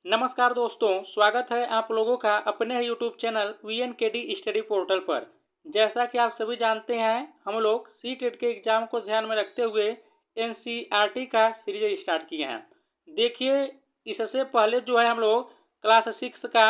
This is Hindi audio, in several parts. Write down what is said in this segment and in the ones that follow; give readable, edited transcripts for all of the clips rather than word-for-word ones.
नमस्कार दोस्तों, स्वागत है आप लोगों का अपने ही YouTube channel VNKD study portal पर। जैसा कि आप सभी जानते हैं, हम लोग सी-टेट के एग्ज़ाम को ध्यान में रखते हुए NCERT का सीरीज स्टार्ट किए हैं। देखिए, इससे पहले जो है हम लोग क्लास 6 का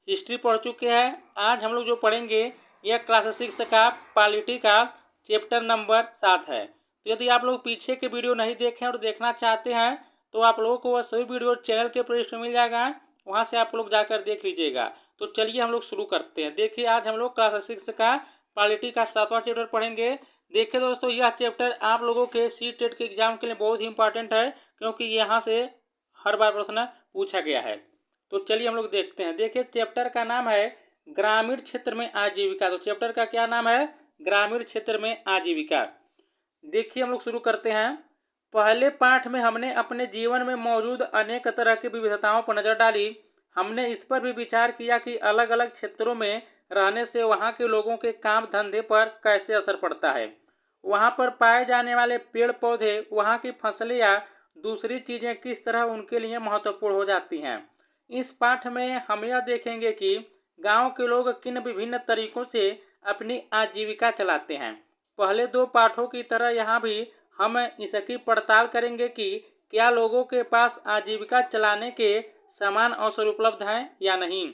हिस्ट्री पढ़ चुके हैं। आज हम लोग जो पढ़ेंगे यह क्लास 6 का पॉलिटी का चैप्टर नंबर 7 है। तो यदि आप लोग पीछे के वीडियो नहीं देखें और देखना चाहते हैं तो आप लोगों को वह सभी वीडियो चैनल के प्लेलिस्ट में मिल जाएगा, वहाँ से आप लोग जाकर देख लीजिएगा। तो चलिए हम लोग शुरू करते हैं। देखिए, आज हम लोग क्लास 6 का पॉलिटी का 7वां चैप्टर पढ़ेंगे। देखिए दोस्तों, यह चैप्टर आप लोगों के सी-टेट के एग्जाम के लिए बहुत ही इंपॉर्टेंट है, क्योंकि यहाँ से हर बार प्रश्न पूछा गया है। तो चलिए हम लोग देखते हैं। देखिए, चैप्टर का नाम है ग्रामीण क्षेत्र में आजीविका। तो चैप्टर का क्या नाम है? ग्रामीण क्षेत्र में आजीविका। देखिए, हम लोग शुरू करते हैं। पहले पाठ में हमने अपने जीवन में मौजूद अनेक तरह की विविधताओं पर नजर डाली। हमने इस पर भी विचार किया कि अलग अलग क्षेत्रों में रहने से वहाँ के लोगों के काम धंधे पर कैसे असर पड़ता है। वहाँ पर पाए जाने वाले पेड़ पौधे, वहाँ की फसलें या दूसरी चीज़ें किस तरह उनके लिए महत्वपूर्ण हो जाती हैं। इस पाठ में हम यह देखेंगे कि गांव के लोग किन विभिन्न तरीकों से अपनी आजीविका चलाते हैं। पहले दो पाठों की तरह यहाँ भी हम इसकी पड़ताल करेंगे कि क्या लोगों के पास आजीविका चलाने के समान अवसर उपलब्ध हैं या नहीं।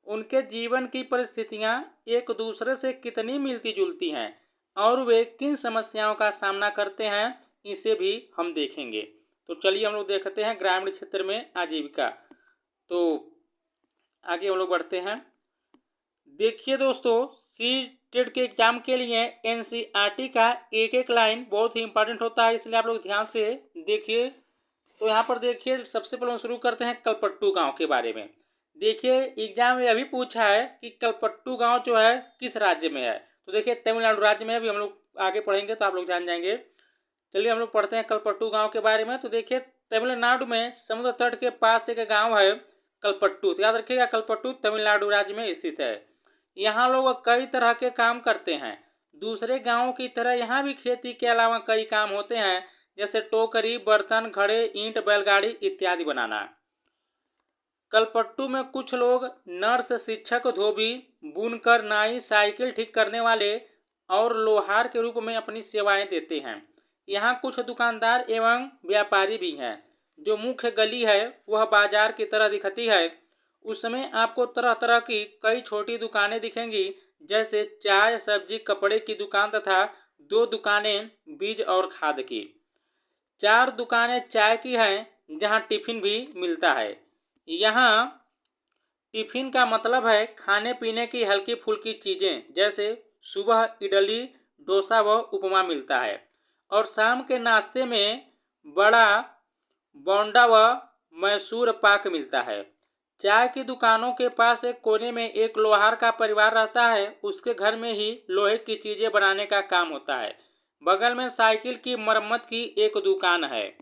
उनके जीवन की परिस्थितियाँ एक दूसरे से कितनी मिलती जुलती हैं और वे किन समस्याओं का सामना करते हैं, इसे भी हम देखेंगे। तो चलिए हम लोग देखते हैं ग्रामीण क्षेत्र में आजीविका। तो आगे हम लोग बढ़ते हैं। देखिए दोस्तों, सी-टेट के एग्जाम के लिए NCERT का एक एक लाइन बहुत ही इंपॉर्टेंट होता है, इसलिए आप लोग ध्यान से देखिए। तो यहाँ पर देखिए, सबसे पहले हम शुरू करते हैं कलपट्टू गांव के बारे में। देखिए, एग्जाम में अभी पूछा है कि कलपट्टू गांव जो है किस राज्य में है। तो देखिए, तमिलनाडु राज्य में। अभी हम लोग आगे पढ़ेंगे तो आप लोग जान जाएंगे। चलिए हम लोग पढ़ते हैं कलपट्टू गाँव के बारे में। तो देखिए, तमिलनाडु में समुद्र तट के पास एक गाँव है कलपट्टू। तो याद रखिएगा, कलपट्टू तमिलनाडु राज्य में स्थित है। यहाँ लोग कई तरह के काम करते हैं। दूसरे गांवों की तरह यहाँ भी खेती के अलावा कई काम होते हैं, जैसे टोकरी, बर्तन, घड़े, ईंट, बैलगाड़ी इत्यादि बनाना। कलपट्टू में कुछ लोग नर्स, शिक्षक, धोबी, बुनकर, नाई, साइकिल ठीक करने वाले और लोहार के रूप में अपनी सेवाएं देते हैं। यहाँ कुछ दुकानदार एवं व्यापारी भी हैं। जो मुख्य गली है वह बाजार की तरह दिखती है। उसमें आपको तरह तरह की कई छोटी दुकानें दिखेंगी, जैसे चाय, सब्जी, कपड़े की दुकान तथा 2 दुकानें बीज और खाद की। 4 दुकानें चाय की हैं, जहां टिफिन भी मिलता है। यहाँ टिफिन का मतलब है खाने पीने की हल्की फुल्की चीज़ें, जैसे सुबह इडली, डोसा व उपमा मिलता है और शाम के नाश्ते में बड़ा बोंडा व मैसूर पाक मिलता है। चाय की दुकानों के पास एक कोने में एक लोहार का परिवार रहता है। उसके घर में ही लोहे की चीजें बनाने का काम होता है। बगल में साइकिल की मरम्मत की एक दुकान है,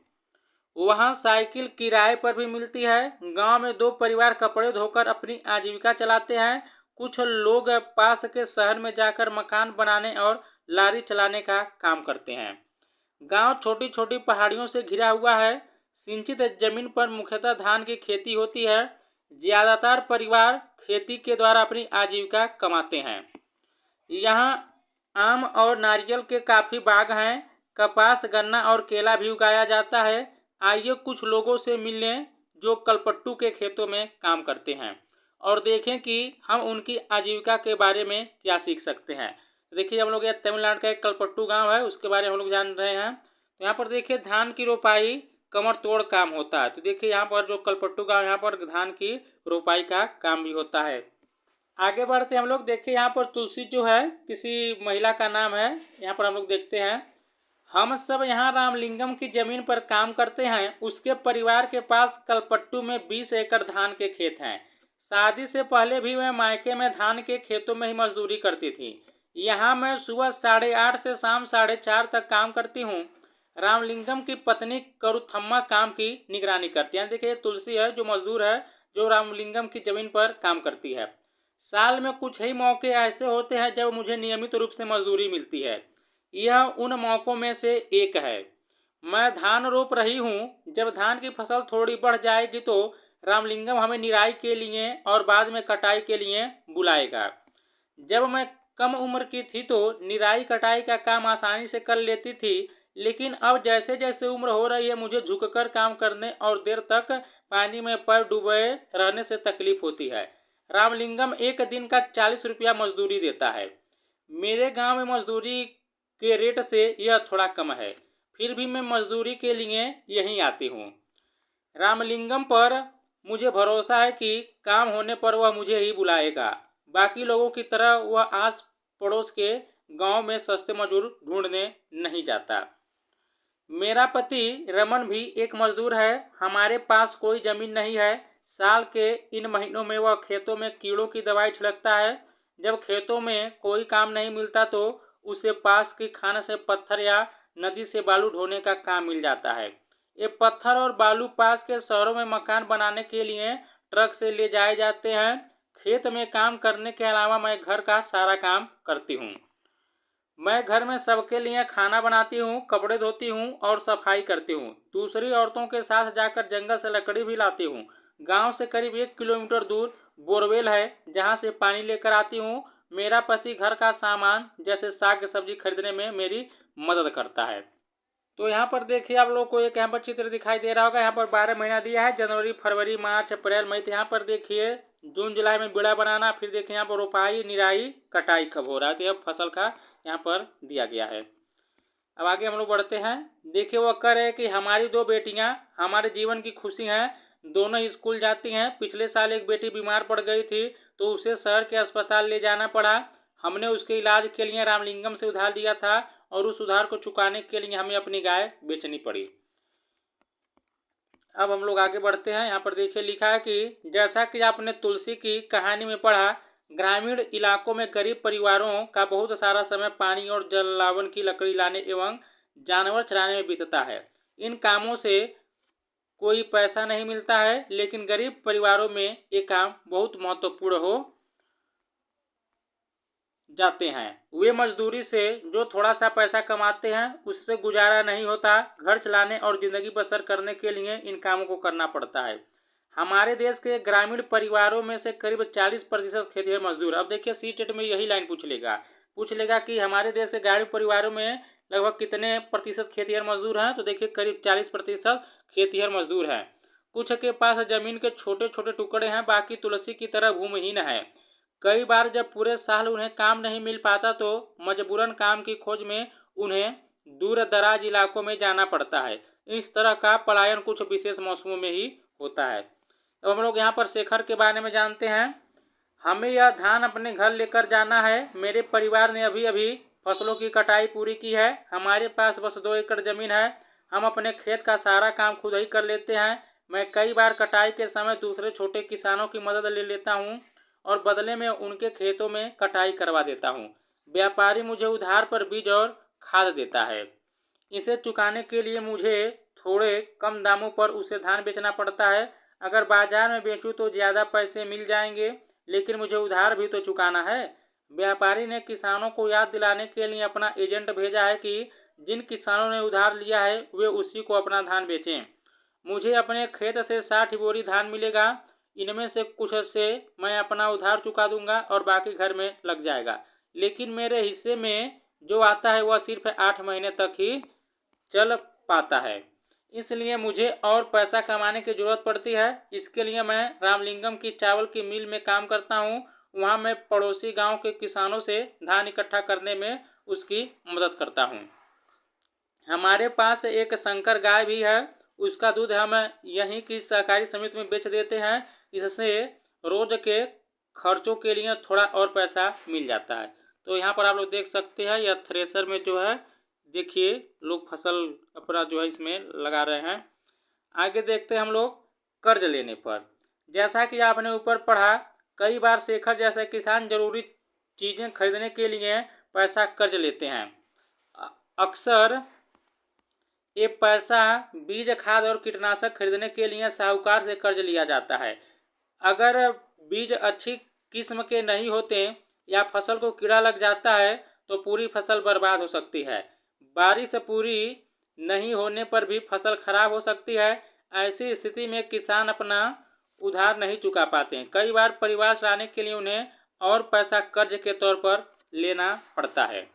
वहाँ साइकिल किराए पर भी मिलती है। गांव में 2 परिवार कपड़े धोकर अपनी आजीविका चलाते हैं। कुछ लोग पास के शहर में जाकर मकान बनाने और लारी चलाने का काम करते हैं। गांव छोटी छोटी पहाड़ियों से घिरा हुआ है। सिंचित जमीन पर मुख्यतः धान की खेती होती है। ज़्यादातर परिवार खेती के द्वारा अपनी आजीविका कमाते हैं। यहाँ आम और नारियल के काफ़ी बाग हैं। कपास, गन्ना और केला भी उगाया जाता है। आइए कुछ लोगों से मिलने जो कलपट्टू के खेतों में काम करते हैं और देखें कि हम उनकी आजीविका के बारे में क्या सीख सकते हैं। देखिए, हम लोग यह तमिलनाडु का एक कलपट्टू गांव है, उसके बारे में हम लोग जान रहे हैं। तो यहाँ पर देखिए, धान की रोपाई कमर तोड़ काम होता है। तो देखिए, यहाँ पर जो कलपट्टू गांव, यहाँ पर धान की रोपाई का काम भी होता है। आगे बढ़ते हम लोग। देखिए, यहाँ पर तुलसी जो है किसी महिला का नाम है। यहाँ पर हम लोग देखते हैं, हम सब यहाँ रामलिंगम की जमीन पर काम करते हैं। उसके परिवार के पास कलपट्टू में 20 एकड़ धान के खेत हैं। शादी से पहले भी वह मायके में धान के खेतों में ही मजदूरी करती थी। यहाँ मैं सुबह 8:30 से शाम 4:30 तक काम करती हूँ। रामलिंगम की पत्नी करुथम्मा काम की निगरानी करती है। देखिए, तुलसी है जो मजदूर है, जो रामलिंगम की जमीन पर काम करती है। साल में कुछ ही मौके ऐसे होते हैं जब मुझे नियमित रूप से मजदूरी मिलती है। यह उन मौक़ों में से एक है। मैं धान रोप रही हूँ। जब धान की फसल थोड़ी बढ़ जाएगी तो रामलिंगम हमें निराई के लिए और बाद में कटाई के लिए बुलाएगा। जब मैं कम उम्र की थी तो निराई कटाई का काम आसानी से कर लेती थी, लेकिन अब जैसे जैसे उम्र हो रही है मुझे झुककर काम करने और देर तक पानी में पैर डूबे रहने से तकलीफ होती है। रामलिंगम एक दिन का 40 रुपया मजदूरी देता है। मेरे गांव में मजदूरी के रेट से यह थोड़ा कम है, फिर भी मैं मजदूरी के लिए यहीं आती हूँ। रामलिंगम पर मुझे भरोसा है कि काम होने पर वह मुझे ही बुलाएगा। बाकी लोगों की तरह वह आस पड़ोस के गांव में सस्ते मजदूर ढूंढने नहीं जाता। मेरा पति रमन भी एक मजदूर है। हमारे पास कोई जमीन नहीं है। साल के इन महीनों में वह खेतों में कीड़ों की दवाई छिड़कता है। जब खेतों में कोई काम नहीं मिलता तो उसे पास की खान से पत्थर या नदी से बालू ढोने का काम मिल जाता है। ये पत्थर और बालू पास के शहरों में मकान बनाने के लिए ट्रक से ले जाए जाते हैं। खेत में काम करने के अलावा मैं घर का सारा काम करती हूँ। मैं घर में सबके लिए खाना बनाती हूँ, कपड़े धोती हूँ और सफाई करती हूँ। दूसरी औरतों के साथ जाकर जंगल से लकड़ी भी लाती हूँ। गांव से करीब 1 किलोमीटर दूर बोरवेल है जहाँ से पानी लेकर आती हूँ। मेरा पति घर का सामान जैसे साग सब्जी खरीदने में मेरी मदद करता है। तो यहाँ पर देखिए आप लोग को एक यहाँ पर चित्र दिखाई दे रहा होगा। यहाँ पर 12 महीना दिया है, जनवरी फरवरी मार्च अप्रैल मई। तो यहाँ पर देखिए जून जुलाई में बिड़ा बनाना, फिर देखिए यहाँ पर रोपाई निराई कटाई कब हो रहा है। तो यह फसल का यहाँ पर दिया गया है। अब आगे हम लोग बढ़ते हैं। देखिए वह कह रहे हैं कि हमारी 2 बेटियां हमारे जीवन की खुशी हैं। दोनों स्कूल जाती हैं। पिछले साल एक बेटी बीमार पड़ गई थी तो उसे शहर के अस्पताल ले जाना पड़ा। हमने उसके इलाज के लिए रामलिंगम से उधार लिया था और उस उधार को चुकाने के लिए हमें अपनी गाय बेचनी पड़ी। अब हम लोग आगे बढ़ते हैं। यहाँ पर देखिए लिखा है कि जैसा कि आपने तुलसी की कहानी में पढ़ा, ग्रामीण इलाकों में गरीब परिवारों का बहुत सारा समय पानी और जलावन की लकड़ी लाने एवं जानवर चराने में बीतता है। इन कामों से कोई पैसा नहीं मिलता है, लेकिन गरीब परिवारों में ये काम बहुत महत्वपूर्ण हो जाते हैं। वे मजदूरी से जो थोड़ा सा पैसा कमाते हैं उससे गुजारा नहीं होता। घर चलाने और ज़िंदगी बसर करने के लिए इन कामों को करना पड़ता है। हमारे देश के ग्रामीण परिवारों में से करीब 40% खेतिहर मजदूर। अब देखिए सीटेट में यही लाइन पूछ लेगा कि हमारे देश के ग्रामीण परिवारों में लगभग कितने प्रतिशत खेतिहर मजदूर हैं। तो देखिए करीब 40% खेतिहर मजदूर हैं। कुछ के पास जमीन के छोटे छोटे टुकड़े हैं, बाकी तुलसी की तरह भूमिहीन है। कई बार जब पूरे साल उन्हें काम नहीं मिल पाता तो मजबूरन काम की खोज में उन्हें दूर दराज इलाकों में जाना पड़ता है। इस तरह का पलायन कुछ विशेष मौसमों में ही होता है। अब हम लोग यहाँ पर शेखर के बारे में जानते हैं। हमें यह धान अपने घर लेकर जाना है। मेरे परिवार ने अभी अभी फसलों की कटाई पूरी की है। हमारे पास बस 2 एकड़ ज़मीन है। हम अपने खेत का सारा काम खुद ही कर लेते हैं। मैं कई बार कटाई के समय दूसरे छोटे किसानों की मदद ले लेता हूँ और बदले में उनके खेतों में कटाई करवा देता हूँ। व्यापारी मुझे उधार पर बीज और खाद देता है। इसे चुकाने के लिए मुझे थोड़े कम दामों पर उसे धान बेचना पड़ता है। अगर बाजार में बेचूं तो ज़्यादा पैसे मिल जाएंगे, लेकिन मुझे उधार भी तो चुकाना है। व्यापारी ने किसानों को याद दिलाने के लिए अपना एजेंट भेजा है कि जिन किसानों ने उधार लिया है वे उसी को अपना धान बेचें। मुझे अपने खेत से 60 बोरी धान मिलेगा। इनमें से कुछ से मैं अपना उधार चुका दूंगा और बाकी घर में लग जाएगा, लेकिन मेरे हिस्से में जो आता है वह सिर्फ 8 महीने तक ही चल पाता है। इसलिए मुझे और पैसा कमाने की ज़रूरत पड़ती है। इसके लिए मैं रामलिंगम की चावल की मिल में काम करता हूँ। वहाँ मैं पड़ोसी गांव के किसानों से धान इकट्ठा करने में उसकी मदद करता हूँ। हमारे पास एक संकर गाय भी है। उसका दूध हम यहीं की सहकारी समिति में बेच देते हैं। इससे रोज के खर्चों के लिए थोड़ा और पैसा मिल जाता है। तो यहाँ पर आप लोग देख सकते हैं यह थ्रेसर में जो है देखिए लोग फसल अपना जो है इसमें लगा रहे हैं। आगे देखते हैं हम लोग कर्ज लेने पर। जैसा कि आपने ऊपर पढ़ा, कई बार शेखर जैसे किसान जरूरी चीज़ें खरीदने के लिए पैसा कर्ज लेते हैं। अक्सर ये पैसा बीज खाद और कीटनाशक खरीदने के लिए साहूकार से कर्ज लिया जाता है। अगर बीज अच्छी किस्म के नहीं होते या फसल को कीड़ा लग जाता है तो पूरी फसल बर्बाद हो सकती है। बारिश पूरी नहीं होने पर भी फसल खराब हो सकती है। ऐसी स्थिति में किसान अपना उधार नहीं चुका पाते हैं। कई बार परिवार चलाने के लिए उन्हें और पैसा कर्ज के तौर पर लेना पड़ता है।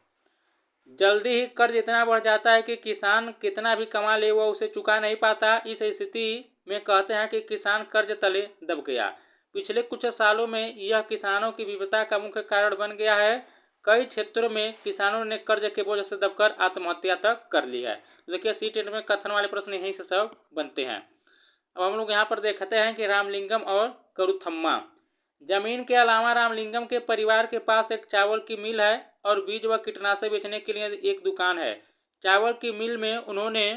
जल्दी ही कर्ज इतना बढ़ जाता है कि किसान कितना भी कमा ले वो उसे चुका नहीं पाता। इस स्थिति में कहते हैं कि किसान कर्ज तले दब गया। पिछले कुछ सालों में यह किसानों की विपदा का मुख्य कारण बन गया है। कई क्षेत्रों में किसानों ने कर्ज के बोझ से दबकर आत्महत्या तक कर ली है। तो देखिए सी-टेट में कथन वाले प्रश्न यहीं से सब बनते हैं। अब हम लोग यहाँ पर देखते हैं कि रामलिंगम और करुथम्मा। जमीन के अलावा रामलिंगम के परिवार के पास एक चावल की मिल है और बीज व कीटनाशक बेचने के लिए एक दुकान है। चावल की मिल में उन्होंने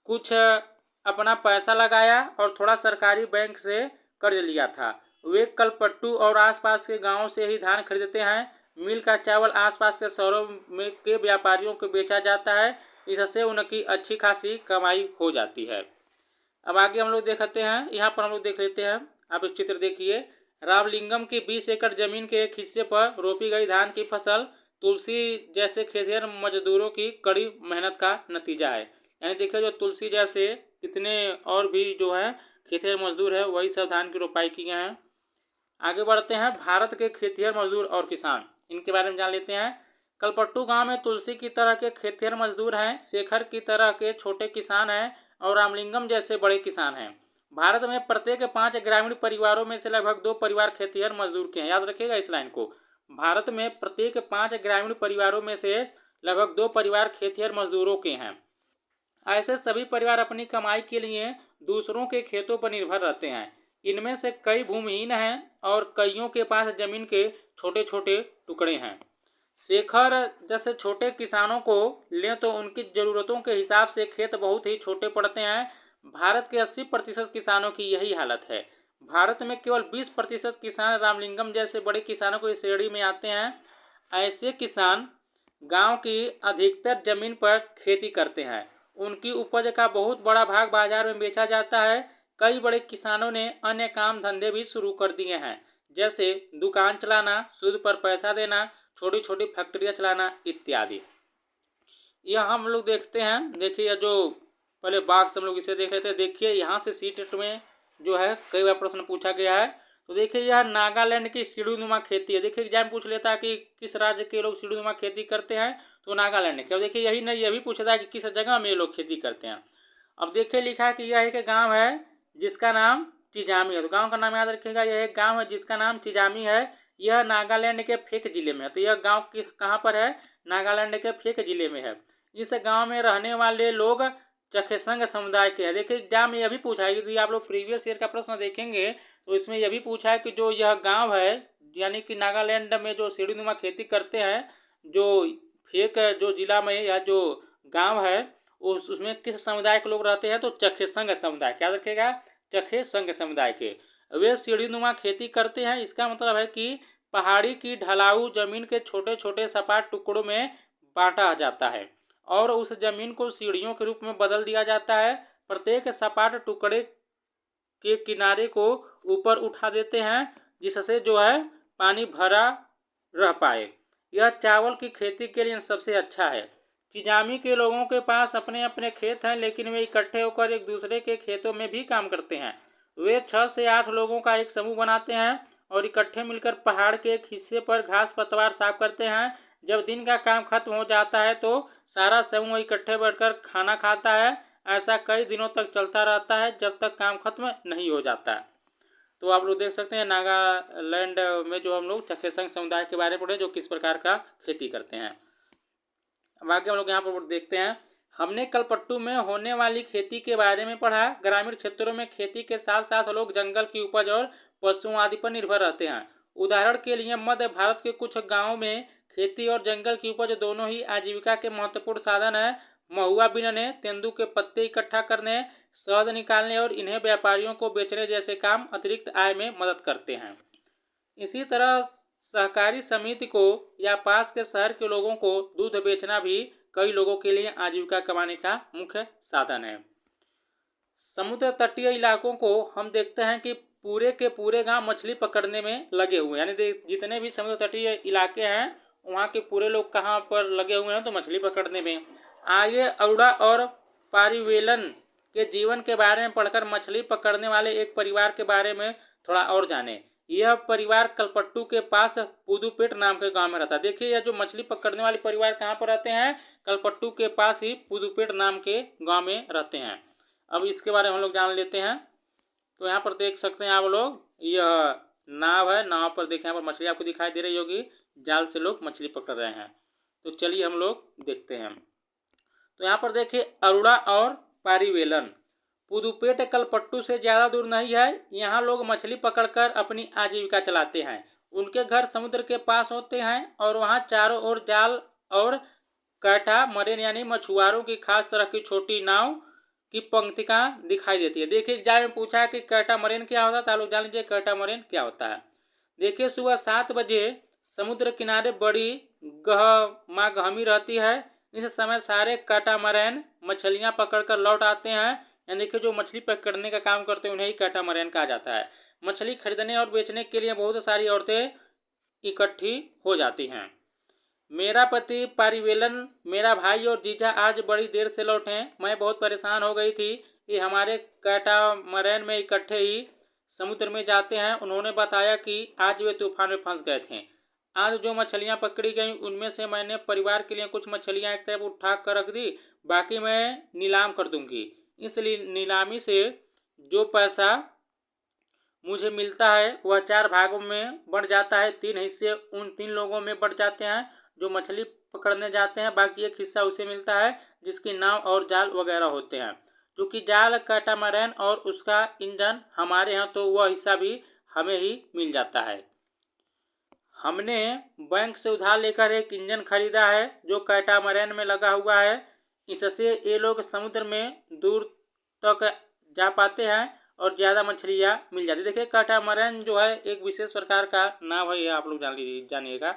कुछ अपना पैसा लगाया और थोड़ा सरकारी बैंक से कर्ज लिया था। वे कलपट्टू और आसपास के गांवों से ही धान खरीदते हैं। मिल का चावल आसपास के शहरों में के व्यापारियों को बेचा जाता है। इससे उनकी अच्छी खासी कमाई हो जाती है। अब आगे हम लोग देखते हैं, यहाँ पर हम लोग देख लेते हैं। आप एक चित्र देखिए। रामलिंगम की 20 एकड़ जमीन के एक हिस्से पर रोपी गई धान की फसल तुलसी जैसे खेतिहर मजदूरों की कड़ी मेहनत का नतीजा है। यानी देखिए जो तुलसी जैसे कितने और भी जो है खेतिहर मजदूर है वही सब धान की रोपाई किए हैं। आगे बढ़ते हैं। भारत के खेतिहर मजदूर और किसान, इनके बारे में जान लेते हैं। कलपट्टू गांव में तुलसी की तरह के खेतिहर मजदूर हैं, शेखर की तरह के छोटे किसान हैं और रामलिंगम जैसे बड़े किसान हैं। भारत में प्रत्येक 5 ग्रामीण परिवारों में से लगभग 2 परिवार खेतिहर मजदूर के हैं। याद रखिएगा इस लाइन को। भारत में प्रत्येक 5 ग्रामीण परिवारों में से लगभग 2 परिवार खेतिहर मजदूरों के हैं। ऐसे सभी परिवार अपनी कमाई के लिए दूसरों के खेतों पर निर्भर रहते हैं। इनमें से कई भूमिहीन हैं और कईयों के पास जमीन के छोटे छोटे टुकड़े हैं। शेखर जैसे छोटे किसानों को लें तो उनकी ज़रूरतों के हिसाब से खेत बहुत ही छोटे पड़ते हैं। भारत के 80% किसानों की यही हालत है। भारत में केवल 20% किसान रामलिंगम जैसे बड़े किसानों को इस श्रेणी में आते हैं। ऐसे किसान गांव की अधिकतर जमीन पर खेती करते हैं। उनकी उपज का बहुत बड़ा भाग बाजार में बेचा जाता है। कई बड़े किसानों ने अन्य काम धंधे भी शुरू कर दिए हैं, जैसे दुकान चलाना, सूद पर पैसा देना, छोटी छोटी फैक्ट्रियाँ चलाना इत्यादि। यह हम लोग देखते हैं। देखिए जो पहले बाघ से हम लोग इसे देख रहे थे। देखिए यहाँ से सी-टेट में जो है कई बार प्रश्न पूछा गया है। तो देखिए यह नागालैंड की सीढ़ीनुमा खेती है। देखिए एग्जाम पूछ लेता है कि किस राज्य के लोग सीढ़ीनुमा खेती करते हैं, तो नागालैंड के। अब देखिए यही नहीं, यह भी पूछता है कि किस जगह में ये लोग खेती करते हैं। अब देखिए लिखा है कि यह एक गाँव है जिसका नाम चिजामी है। तो गाँव का नाम याद रखिएगा। यह एक गाँव है जिसका नाम चिजामी है। यह नागालैंड के फेक जिले में है। तो यह गांव कहाँ पर है? नागालैंड के फेक जिले में है। इस गांव में रहने वाले लोग चखेसंग समुदाय के हैं। देखिए एग्जाम में यह भी पूछा है, यदि आप लोग प्रीवियस ईयर का प्रश्न देखेंगे तो इसमें यह भी पूछा है कि जो यह गांव है यानी कि नागालैंड में जो सीढ़ीनुमा खेती करते हैं, जो फेक जो जिला में या जो गाँव है उसमें किस समुदाय के लोग रहते हैं? तो चखेसंग समुदाय। क्या रखेगा? चखेसंग समुदाय के। वे सीढ़ीनुमा खेती करते हैं। इसका मतलब है कि पहाड़ी की ढलाऊ जमीन के छोटे छोटे सपाट टुकड़ों में बांटा जाता है और उस जमीन को सीढ़ियों के रूप में बदल दिया जाता है। प्रत्येक सपाट टुकड़े के किनारे को ऊपर उठा देते हैं जिससे जो है पानी भरा रह पाए। यह चावल की खेती के लिए सबसे अच्छा है। चिजामी के लोगों के पास अपने अपने खेत हैं, लेकिन वे इकट्ठे होकर एक दूसरे के खेतों में भी काम करते हैं। वे 6 से 8 लोगों का एक समूह बनाते हैं और इकट्ठे मिलकर पहाड़ के एक हिस्से पर घास पतवार साफ करते हैं। जब दिन का काम खत्म हो जाता है तो सारा समूह इकट्ठे बैठकर खाना खाता है। ऐसा कई दिनों तक चलता रहता है जब तक काम खत्म नहीं हो जाता। तो आप लोग देख सकते हैं नागालैंड में जो हम लोग चखेसंग समुदाय के बारे में पढ़े जो किस प्रकार का खेती करते हैं। अब आगे हम लोग यहाँ पर देखते हैं। हमने कलपट्टू में होने वाली खेती के बारे में पढ़ा। ग्रामीण क्षेत्रों में खेती के साथ साथ लोग जंगल की उपज और पशुओं आदि पर निर्भर रहते हैं। उदाहरण के लिए मध्य भारत के कुछ गांवों में खेती और जंगल की उपज दोनों ही आजीविका के महत्वपूर्ण साधन है। महुआ बीनने, तेंदू के पत्ते इकट्ठा करने, शहद निकालने और इन्हें व्यापारियों को बेचने जैसे काम अतिरिक्त आय में मदद करते हैं। इसी तरह सहकारी समिति को या पास के शहर के लोगों को दूध बेचना भी कई लोगों के लिए आजीविका कमाने का मुख्य साधन है। समुद्र तटीय इलाकों को हम देखते हैं कि पूरे के पूरे गांव मछली पकड़ने में लगे हुए हैं। यानी जितने भी समुद्र तटीय इलाके हैं वहाँ के पूरे लोग कहाँ पर लगे हुए हैं? तो मछली पकड़ने में। आगे अरुड़ा और पारिवेलन के जीवन के बारे में पढ़कर मछली पकड़ने वाले एक परिवार के बारे में थोड़ा और जानें। यह परिवार कलपट्टू के पास पुदुपेट नाम के गांव में रहता है। देखिए यह जो मछली पकड़ने वाले परिवार कहाँ पर रहते हैं, कलपट्टू के पास ही पुदुपेट नाम के गांव में रहते हैं। अब इसके बारे में हम लोग जान लेते हैं। तो यहाँ पर देख सकते हैं आप लोग, यह नाव है, नाव पर देखिए यहाँ पर मछली आपको दिखाई दे रही होगी, जाल से लोग मछली पकड़ रहे हैं। तो चलिए हम लोग देखते हैं। तो यहाँ पर देखिए अरुणा और पारिवेलन, पुदुपेट कलपट्टू से ज़्यादा दूर नहीं है। यहाँ लोग मछली पकड़कर अपनी आजीविका चलाते हैं। उनके घर समुद्र के पास होते हैं और वहाँ चारों ओर जाल और कैटा मरेन यानी मछुआरों की खास तरह की छोटी नाव की पंक्तिका दिखाई देती है। देखिए एग्जाम में पूछा है कि कैटा मरेन क्या होता है, तो आप लोग जान लीजिए कैटा मरेन क्या होता है। देखिए सुबह 7 बजे समुद्र किनारे बड़ी गहमी रहती है। इस समय सारे कैटामरैन मछलियां पकड़कर लौट आते हैं। यानी देखिए जो मछली पकड़ने का काम करते हैं उन्हें ही कैटामरैन कहा जाता है। मछली खरीदने और बेचने के लिए बहुत सारी औरतें इकट्ठी हो जाती हैं। मेरा पति पारिवेलन, मेरा भाई और जीजा आज बड़ी देर से लौटे। मैं बहुत परेशान हो गई थी। ये हमारे कैटामरैन में इकट्ठे ही समुद्र में जाते हैं। उन्होंने बताया कि आज वे तूफान में फंस गए थे। आज जो मछलियां पकड़ी गई उनमें से मैंने परिवार के लिए कुछ मछलियां एक तरफ उठा कर रख दी, बाकी मैं नीलाम कर दूंगी। इस नीलामी से जो पैसा मुझे मिलता है वह 4 भागों में बढ़ जाता है। 3 हिस्से उन 3 लोगों में बढ़ जाते हैं जो मछली पकड़ने जाते हैं, बाकी एक हिस्सा उसे मिलता है जिसकी नाव और जाल वगैरह होते हैं। चूँकि जाल कैटामरैन और उसका इंजन हमारे हैं तो वह हिस्सा भी हमें ही मिल जाता है। हमने बैंक से उधार लेकर एक इंजन खरीदा है जो कैटामरैन में लगा हुआ है। इससे ये लोग समुद्र में दूर तक जा पाते हैं और ज़्यादा मछलियाँ मिल जाती है। देखिए कैटामरैन जो है एक विशेष प्रकार का नाव है, ये आप लोग जानिएगा।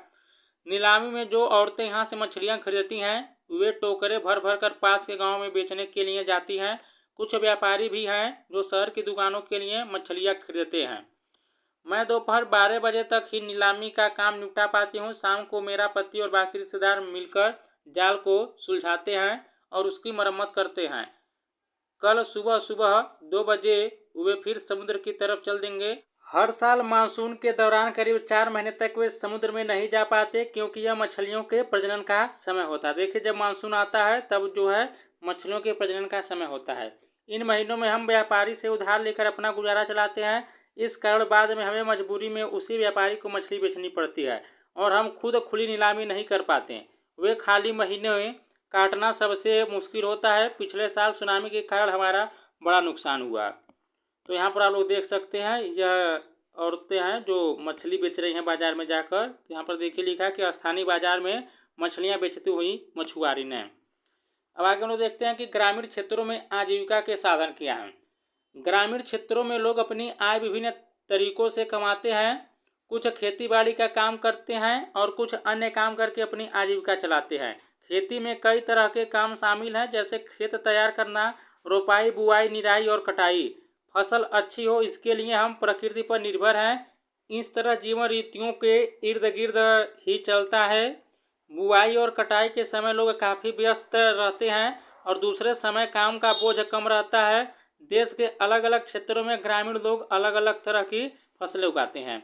नीलामी में जो औरतें यहाँ से मछलियाँ खरीदती हैं वे टोकरे भर भर कर पास के गांव में बेचने के लिए जाती हैं। कुछ व्यापारी भी हैं जो शहर की दुकानों के लिए मछलियाँ खरीदते हैं। मैं दोपहर 12 बजे तक ही नीलामी का काम निपटा पाती हूँ। शाम को मेरा पति और बाकी रिश्तेदार मिलकर जाल को सुलझाते हैं और उसकी मरम्मत करते हैं। कल सुबह 2 बजे वे फिर समुद्र की तरफ चल देंगे। हर साल मानसून के दौरान करीब 4 महीने तक वे समुद्र में नहीं जा पाते क्योंकि यह मछलियों के प्रजनन का समय होता है। देखिए जब मानसून आता है तब जो है मछलियों के प्रजनन का समय होता है। इन महीनों में हम व्यापारी से उधार लेकर अपना गुजारा चलाते हैं। इस कारण बाद में हमें मजबूरी में उसी व्यापारी को मछली बेचनी पड़ती है और हम खुद खुली नीलामी नहीं कर पाते। वे खाली महीने काटना सबसे मुश्किल होता है। पिछले साल सुनामी के कारण हमारा बड़ा नुकसान हुआ। तो यहाँ पर आप लोग देख सकते हैं यह औरतें हैं जो मछली बेच रही हैं बाजार में जाकर। तो यहाँ पर देखिए लिखा है कि स्थानीय बाजार में मछलियाँ बेचती हुई मछुआरी ने। अब आगे हम लोग देखते हैं कि ग्रामीण क्षेत्रों में आजीविका के साधन क्या हैं। ग्रामीण क्षेत्रों में लोग अपनी आय विभिन्न तरीकों से कमाते हैं। कुछ खेती बाड़ी का काम करते हैं और कुछ अन्य काम करके अपनी आजीविका चलाते हैं। खेती में कई तरह के काम शामिल हैं जैसे खेत तैयार करना, रोपाई, बुआई, निराई और कटाई। फसल अच्छी हो इसके लिए हम प्रकृति पर निर्भर हैं। इस तरह जीवन रीतियों के इर्द गिर्द ही चलता है। बुआई और कटाई के समय लोग काफ़ी व्यस्त रहते हैं और दूसरे समय काम का बोझ कम रहता है। देश के अलग अलग क्षेत्रों में ग्रामीण लोग अलग अलग तरह की फसलें उगाते हैं,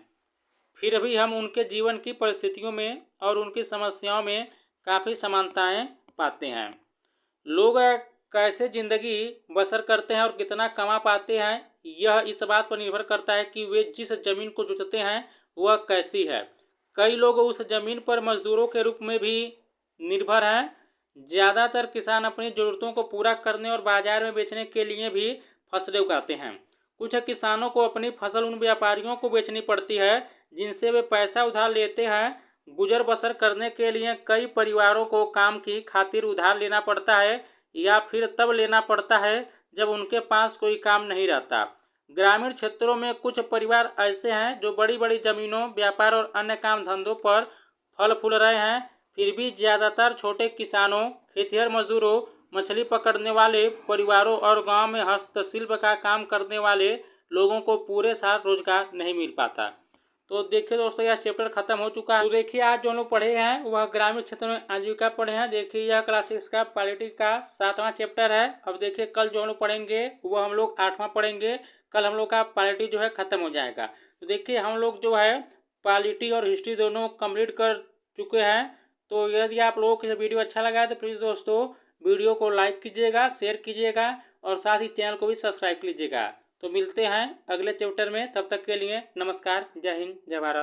फिर भी हम उनके जीवन की परिस्थितियों में और उनकी समस्याओं में काफ़ी समानताएं पाते हैं। लोग कैसे ज़िंदगी बसर करते हैं और कितना कमा पाते हैं यह इस बात पर निर्भर करता है कि वे जिस ज़मीन को जोतते हैं वह कैसी है। कई लोग उस ज़मीन पर मजदूरों के रूप में भी निर्भर हैं। ज़्यादातर किसान अपनी ज़रूरतों को पूरा करने और बाजार में बेचने के लिए भी फसलें उगाते हैं। कुछ किसानों को अपनी फसल उन व्यापारियों को बेचनी पड़ती है जिनसे वे पैसा उधार लेते हैं। गुजर बसर करने के लिए कई परिवारों को काम की खातिर उधार लेना पड़ता है या फिर तब लेना पड़ता है जब उनके पास कोई काम नहीं रहता। ग्रामीण क्षेत्रों में कुछ परिवार ऐसे हैं जो बड़ी बड़ी ज़मीनों, व्यापार और अन्य काम धंधों पर फल फूल रहे हैं। फिर भी ज़्यादातर छोटे किसानों, खेतिहर मजदूरों, मछली पकड़ने वाले परिवारों और गांव में हस्तशिल्प का काम करने वाले लोगों को पूरे साल रोजगार नहीं मिल पाता। तो देखिए दोस्तों यह चैप्टर खत्म हो चुका है। तो देखिए आज जो हम लोग पढ़े हैं वह ग्रामीण क्षेत्र में आजीविका पढ़े हैं। देखिए यह क्लास 6 का पॉलिटी का 7वां चैप्टर है। अब देखिए कल जो हम लोग पढ़ेंगे वह हम लोग 8वां पढ़ेंगे। कल हम लोग का पॉलिटी जो है खत्म हो जाएगा। तो देखिए हम लोग जो है पॉलिटी और हिस्ट्री दोनों कंप्लीट कर चुके हैं। तो यदि आप लोगों को यह वीडियो अच्छा लगा है तो प्लीज़ दोस्तों वीडियो को लाइक कीजिएगा, शेयर कीजिएगा और साथ ही चैनल को भी सब्सक्राइब कीजिएगा। तो मिलते हैं अगले चैप्टर में, तब तक के लिए नमस्कार, जय हिंद, जय भारत।